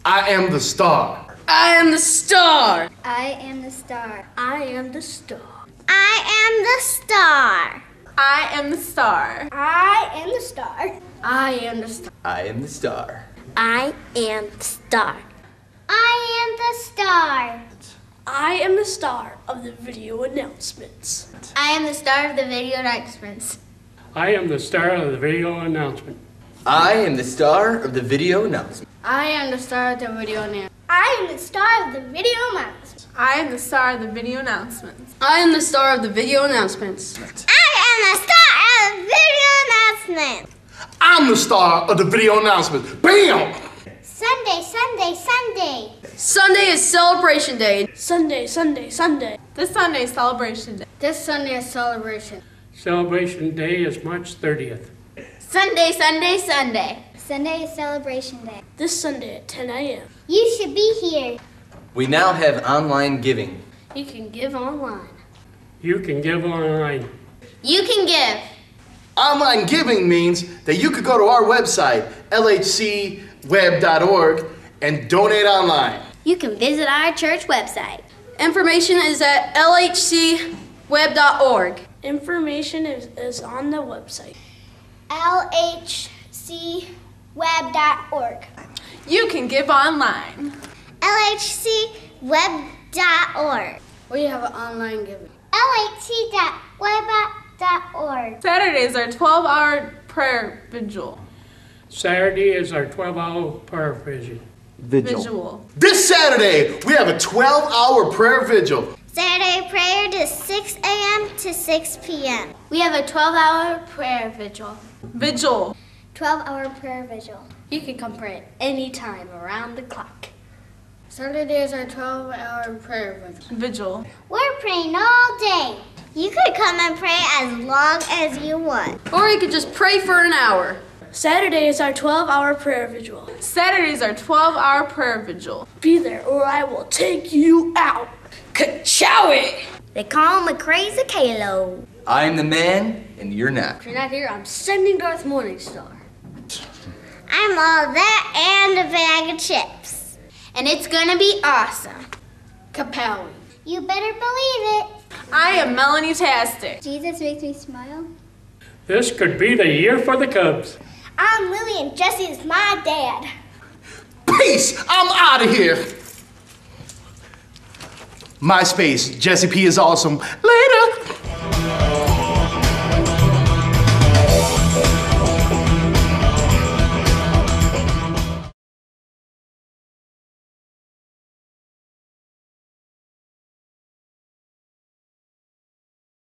I am the star. I am the star. I am the star. I am the star. I am the star. I am the star. I am the star. I am the star. I am the star. I am the star. I am the star. I am the star of the video announcements. I am the star of the video announcements. I am the star of the video announcement. I am the star of the video announcement. I am the star of the video announcement. I am the star of the video announcements. I am the star of the video announcements. I am the star of the video announcements. I am the star of the video announcements. I'm the star of the video announcements. Bam! Sunday, Sunday, Sunday. Sunday is celebration day. Sunday, Sunday, Sunday. This Sunday is celebration day. This Sunday is celebration. Celebration Day is March 30th. Sunday, Sunday, Sunday. Sunday is celebration day. This Sunday at 10 a.m. You should be here. We now have online giving. You can give online. You can give online. You can give. Online giving means that you could go to our website, lhcweb.org, and donate online. You can visit our church website. Information is at lhcweb.org. Information is on the website. lhcweb.org. You can give online. lhcweb.org. We have an online giving. lhc.web.org. Saturdays are 12-hour prayer vigil. Saturday is our 12-hour prayer vision. Visual. This Saturday, we have a 12-hour prayer vigil. Saturday prayer to 6 a.m. to 6 p.m. We have a 12-hour prayer vigil. Vigil. 12-hour prayer vigil. You can come pray at any time around the clock. Saturday is our 12-hour prayer vigil. Vigil. We're praying all day. You could come and pray as long as you want. Or you could just pray for an hour. Saturday is our 12-hour prayer vigil. Saturdays are 12-hour prayer vigil. Be there or I will take you out. Ka-chow-it! They call him a crazy Kalo. I am the man, and you're not. If you're not here, I'm sending Darth Morningstar. I'm all that and a bag of chips. And it's gonna be awesome. Kapowie. You better believe it. I am Melanie Tastic. Jesus makes me smile. This could be the year for the Cubs. I'm Lily and Jesse is my dad. Peace! I'm out of here. MySpace, Jesse P is awesome. Later!